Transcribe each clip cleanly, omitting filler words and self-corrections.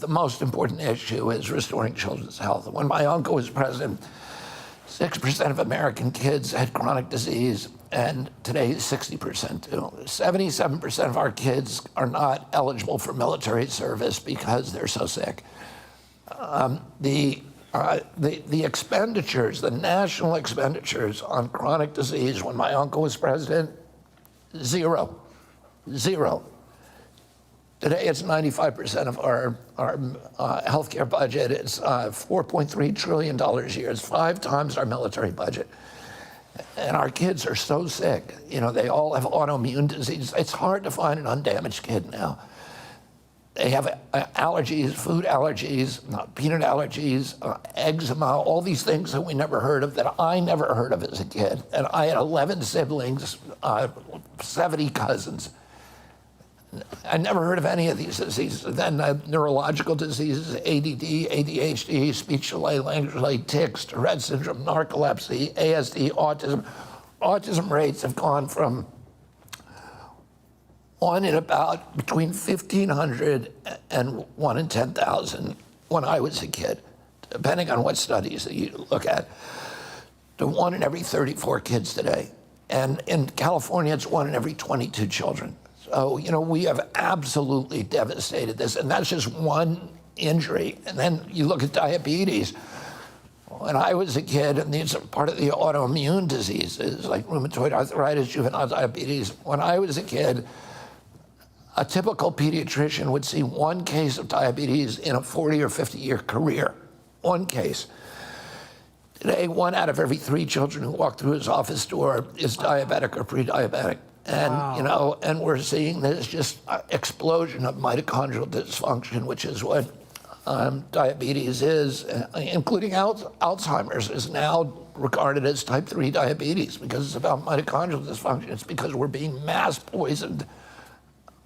the most important issue is restoring children's health. When my uncle was president, 6% of American kids had chronic disease, and today 60% do. 77% of our kids are not eligible for military service because they're so sick. The expenditures, the national expenditures on chronic disease when my uncle was president, zero. Today, it's 95% of our healthcare budget. It's $4.3 trillion a year. It's 5 times our military budget. And our kids are so sick. You know, they all have autoimmune disease. It's hard to find an undamaged kid now. They have allergies, food allergies, peanut allergies, eczema, all these things that we never heard of, that I never heard of as a kid. And I had 11 siblings, 70 cousins. I never heard of any of these diseases. Then neurological diseases, ADD, ADHD, speech delay, language delay, tics, Tourette syndrome, narcolepsy, ASD, autism. Autism rates have gone from one in about between 1,500 and 1 in 10,000 when I was a kid, depending on what studies that you look at, to 1 in every 34 kids today. And in California, it's 1 in every 22 children. So, you know, we have absolutely devastated this, and that's just one injury. And then you look at diabetes. When I was a kid, and these are part of the autoimmune diseases, like rheumatoid arthritis, juvenile diabetes. When I was a kid, a typical pediatrician would see 1 case of diabetes in a 40 or 50-year career, 1 case. Today, 1 out of every 3 children who walk through his office door is diabetic or pre-diabetic. And, wow. You know, and we're seeing this just explosion of mitochondrial dysfunction, which is what diabetes is, including Alzheimer's is now regarded as type 3 diabetes because it's about mitochondrial dysfunction. It's because we're being mass poisoned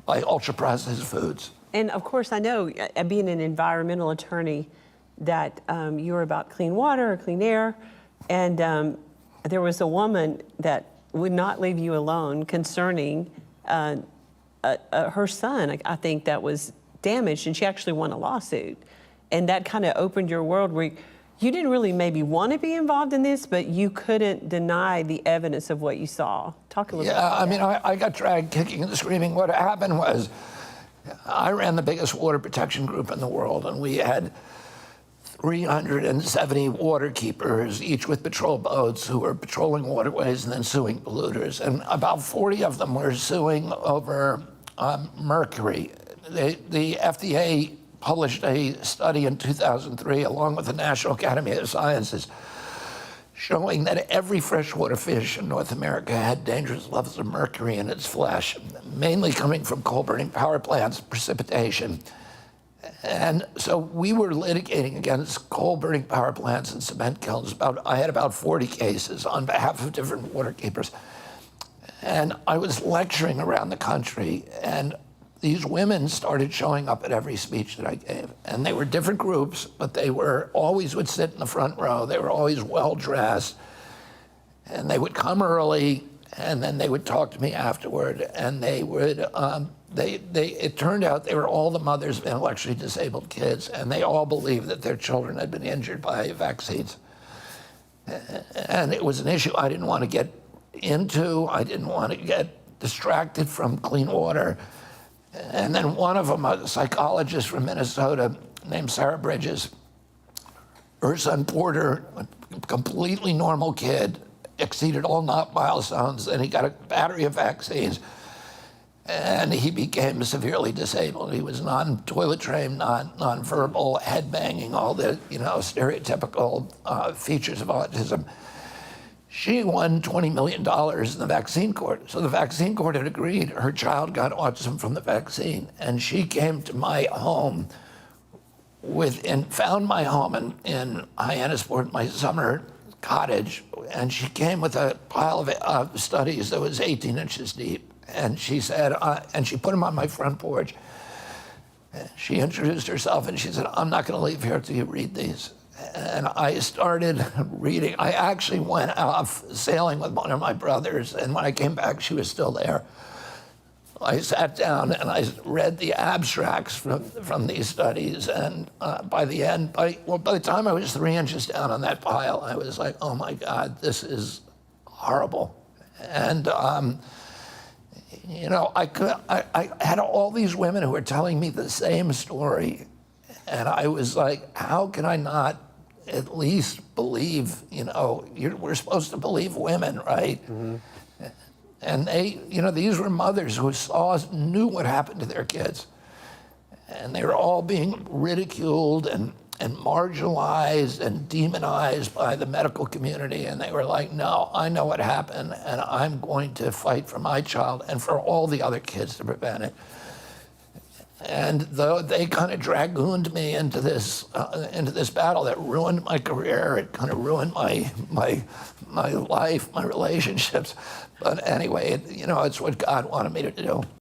by ultra-processed foods. And of course, I know, being an environmental attorney, that you're about clean water or clean air. And there was a woman that would not leave you alone concerning her son, I think, that was damaged, and she actually won a lawsuit. And that kind of opened your world where you didn't really maybe want to be involved in this, but you couldn't deny the evidence of what you saw. Talk a little bit about that. Yeah, I mean, I got dragged kicking and screaming. What happened was I ran the biggest water protection group in the world, and we had 370 water keepers, each with patrol boats, who were patrolling waterways and then suing polluters. And about 40 of them were suing over mercury. The FDA published a study in 2003, along with the National Academy of Sciences, showing that every freshwater fish in North America had dangerous levels of mercury in its flesh, mainly coming from coal-burning power plants, precipitation. And so we were litigating against coal-burning power plants and cement kilns. I had about 40 cases on behalf of different water keepers. And I was lecturing around the country, and these women started showing up at every speech that I gave. And they were different groups, but they were always would sit in the front row. They were always well-dressed. And they would come early, and then they would talk to me afterward. And they would, it turned out they were all the mothers of intellectually disabled kids, and they all believed that their children had been injured by vaccines. And it was an issue I didn't want to get into. I didn't want to get distracted from clean water. And then one of them, a psychologist from Minnesota named Sarah Bridges, her son Porter, a completely normal kid, exceeded all milestones, and he got a battery of vaccines. And he became severely disabled. He was non-toilet trained, non-verbal, head banging, all the stereotypical features of autism. She won $20 million in the vaccine court. So the vaccine court had agreed her child got autism from the vaccine. And she came to my home found my home in Hyannisport, my summer cottage. And she came with a pile of studies that was 18 inches deep. And she said, and she put them on my front porch. She introduced herself and she said, "I'm not going to leave here until you read these." And I started reading. I actually went off sailing with one of my brothers, and when I came back, she was still there. I sat down and I read the abstracts from these studies, and by the time I was 3 inches down on that pile, I was like, oh my God, this is horrible. And you know, I had all these women who were telling me the same story, and I was like, how can I not at least believe, you know, we're supposed to believe women, right? Mm-hmm. And they, you know, these were mothers who knew what happened to their kids. And they were all being ridiculed and marginalized and demonized by the medical community. And they were like, no, I know what happened, and I'm going to fight for my child and for all the other kids to prevent it. And though they kind of dragooned me into this battle that ruined my career, it kind of ruined my life, my relationships. But anyway, you know, it's what God wanted me to do.